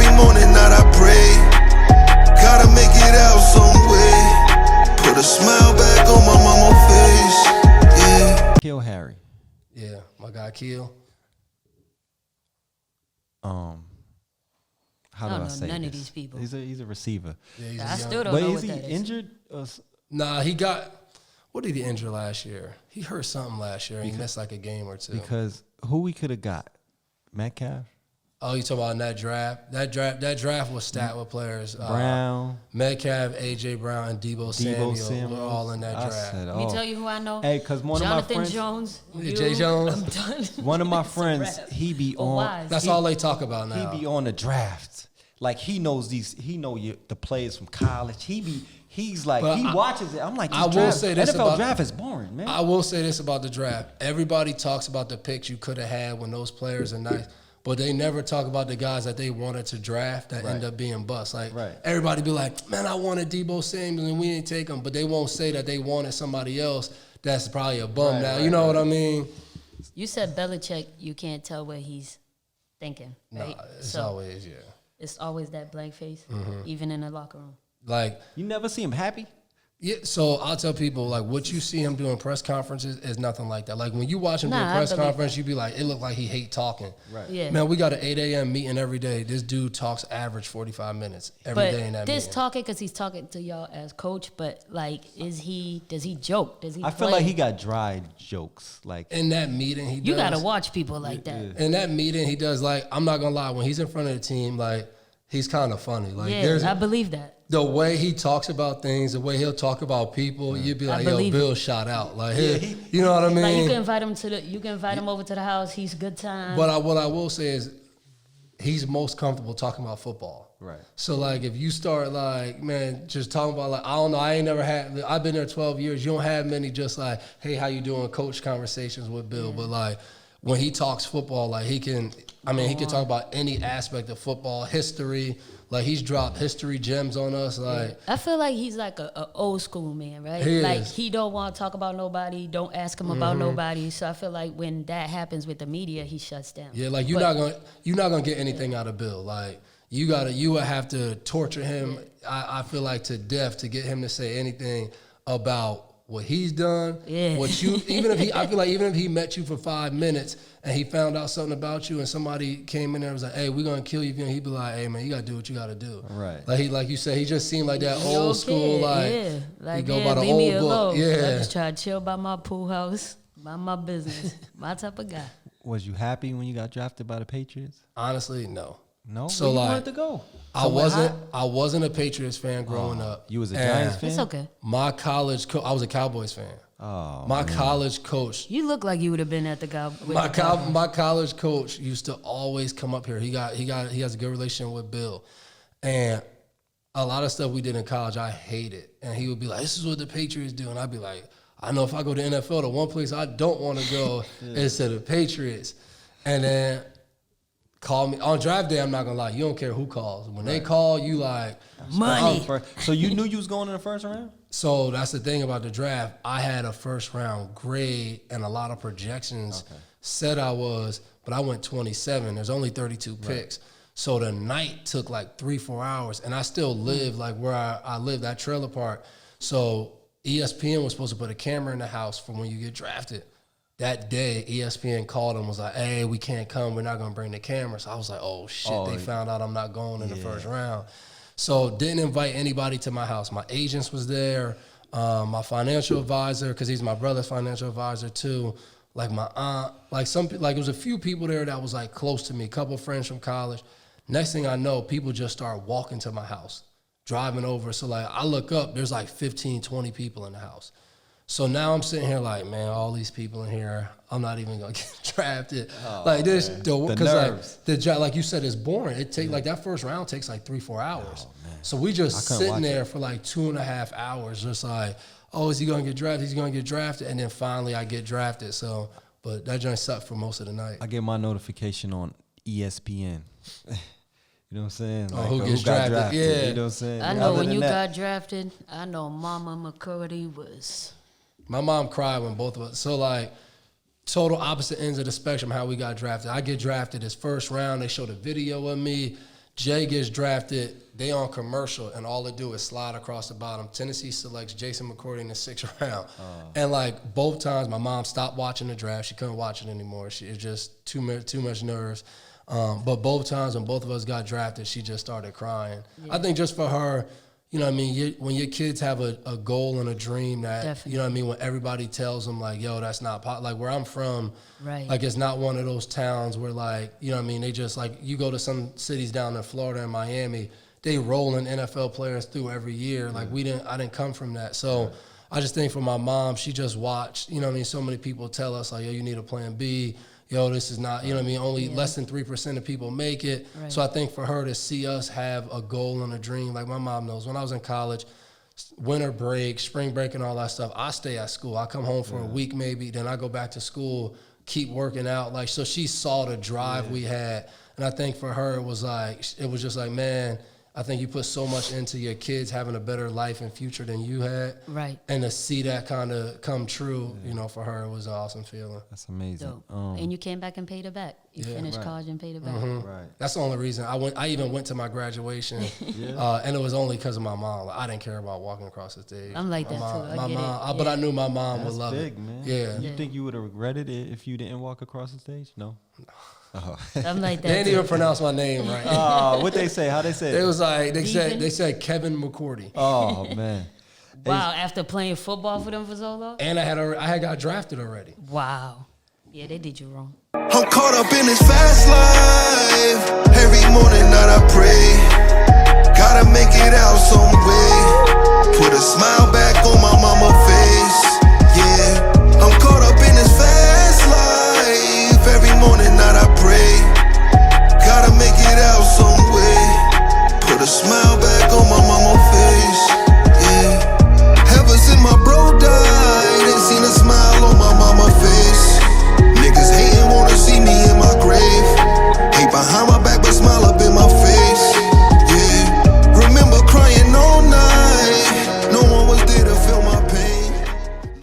Every morning night I pray, gotta make it out some way. Put a smile back on my mama's face. Yeah. Kill Harry. Yeah, my guy Kill. How do I say none this? of these people. He's a receiver. Yeah, I still don't But know is what he that is. injured? Nah, he got. What did he injure last year? He hurt something last year. He missed like a game or two. Because who we could have got? Metcalf? Oh, you talking about in that draft? That draft was stacked with players. Brown. Metcalf, A.J. Brown, and Debo Samuel were all in that draft. Said, Let me tell you who I know. Hey, because one Jonathan of my friends. Jones. Jay Jones. I'm done. One of my It's a friends, wrap. he be But on. why? That's all they talk about now. He be on the draft. Like he knows these. He know the players from college. He's like But he I- watches it. I'm like, I this will draft, say this NFL about- draft is boring, man. I will say this about the draft. Everybody talks about the picks you could have had when those players are nice, but they never talk about the guys that they wanted to draft that end up being busts. Like everybody be like, man, I wanted Debo Samuel and we didn't take him, but they won't say that they wanted somebody else that's probably a bum now. You know what I mean? You said Belichick, you can't tell what he's thinking, right? Nah, it's always, yeah. It's always that blank face, even in the locker room. Like, you never see him happy. yeah, so I'll tell people, like, what you see him doing press conferences is nothing like that. Like, when you watch him do a Nah, I press believe conference, you be like, it looked like he hate talking. Right. Yeah. Man, we got an 8 a.m. meeting every day. This dude talks average 45 minutes every day in that this meeting. talking because he's talking to y'all as coach, but like, does he joke? Does he? I feel play? like he got dry jokes. Like In that meeting, he You does. gotta watch people like that. In that meeting, he does, like, I'm not going to lie, when he's in front of the team, like, he's kind of funny. Like, Yeah, I believe that. the way he talks about things, the way he'll talk about people, you'd be like, yo, believe Bill shot out. Like, you know what I mean? Like you can invite him over to the house. He's a good time. But what I will say is he's most comfortable talking about football. Right. So, like, if you start, like, man, just talking about, like, I don't know, I've been there 12 years. You don't have many just like, hey, how you doing, coach conversations with Bill. But, like, when he talks football, like, he can talk about any aspect of football, history. Like, he's dropped history gems on us. Like, I feel like he's like a old school man, right? He like is. he don't want to talk about nobody, don't ask him about nobody. So I feel like when that happens with the media, he shuts down. yeah, like, you're not gonna get anything out of Bill. Like, you would have to torture him, I feel like, to death to get him to say anything about what he's done. Yeah. I feel like even if he met you for 5 minutes and he found out something about you and somebody came in there and was like, hey, we're gonna kill you, he'd be like, hey man, you gotta do what you gotta do. Right. Like you said, he just seemed like that He old okay, school, like, yeah. Like, he go man, by the leave me old book. alone. Yeah. I just try to chill by my pool house, by my business. My type of guy. was you happy when you got drafted by the Patriots? Honestly, no. No. So, Where you like, wanted to go? I wasn't a Patriots fan growing up. You was a And Giants fan? It's okay. My college coach, I was a Cowboys fan. Oh, My college coach, You look like you would have been at the guy. my college coach used to always come up here. He has a good relationship with Bill, and a lot of stuff we did in college I hated. And he would be like, "This is what the Patriots do," and I'd be like, "I know if I go to NFL, the one place I don't want to go is to the Patriots." And then call me on draft day. I'm not gonna lie, you don't care who calls. When they call, you like Money. So you knew you was going in the first round? So that's the thing about the draft. I had a first round grade and a lot of projections said I was, but I went 27. There's only 32 picks. So the night took like 3-4 hours, and I still live like where I live, that trailer park. So ESPN was supposed to put a camera in the house for when you get drafted. That day, ESPN called and was like, hey, we can't come. We're not going to bring the camera. So I was like, oh, shit, they found out I'm not going in the first round. So didn't invite anybody to my house. My agents was there, my financial advisor, because he's my brother's financial advisor too. Like my aunt, like it was a few people there that was like close to me, a couple of friends from college. Next thing I know, people just start walking to my house, driving over. So like I look up, there's like 15, 20 people in the house. So now I'm sitting here like, man, all these people in here, I'm not even gonna get drafted. Like this, because like you said, it's boring. It take like that first round takes like 3-4 hours. So we just sitting there for like 2.5 hours, just like, oh, is he gonna get drafted? He's gonna get drafted, and then finally I get drafted. So, but that joint sucked for most of the night. I get my notification on ESPN. You know what I'm saying? Like, who gets drafted? Yeah. You know what I'm saying? I know when you got drafted, I know Mama McCourty was. My mom cried when both of us. So like total opposite ends of the spectrum how we got drafted. I get drafted this first round. They showed a video of me. Jay gets drafted, they on commercial, and all they do is slide across the bottom. Tennessee selects Jason McCourty in the 6th round. And, like, both times my mom stopped watching the draft. She couldn't watch it anymore. It's just too much nerves. But both times when both of us got drafted, she just started crying. I think just for her, you know what I mean, when your kids have a goal and a dream that, Definitely. you know what I mean, when everybody tells them, like, yo, that's not like where I'm from, Right. like, it's not one of those towns where, like, you know what I mean, they just, like, you go to some cities down in Florida and Miami, they rolling NFL players through every year. Like, I didn't come from that. So I just think for my mom, she just watched, you know what I mean, so many people tell us, like, yo, you need a plan B. Yo, this is not, you know what I mean, only less than 3% of people make it. Right. So I think for her to see us have a goal and a dream, like my mom knows, when I was in college, winter break, spring break and all that stuff, I stay at school. I come home for a week maybe, then I go back to school, keep working out. Like, so she saw the drive we had. And I think for her, it was just like, man, I think you put so much into your kids having a better life and future than you had. Right. And to see that kind of come true, you know, for her, it was an awesome feeling. That's amazing. Dope. And you came back and paid it back. You finished college and paid it back. Right. That's the only reason I even went to my graduation, and it was only because of my mom. Like, I didn't care about walking across the stage. I'm like my that mom, too. My I get mom, it. but I knew my mom That's would love big, it. man. Yeah. You think you would have regretted it if you didn't walk across the stage? No. I'm like that. They didn't too. even pronounce my name right. What they say? How they say? It was like they Ethan? said Kevin McCourty, Oh man. Wow, after playing football for them for so long? and I had got drafted already. Wow. Yeah, they did you wrong. I'm caught up in this fast life. Every morning that I pray.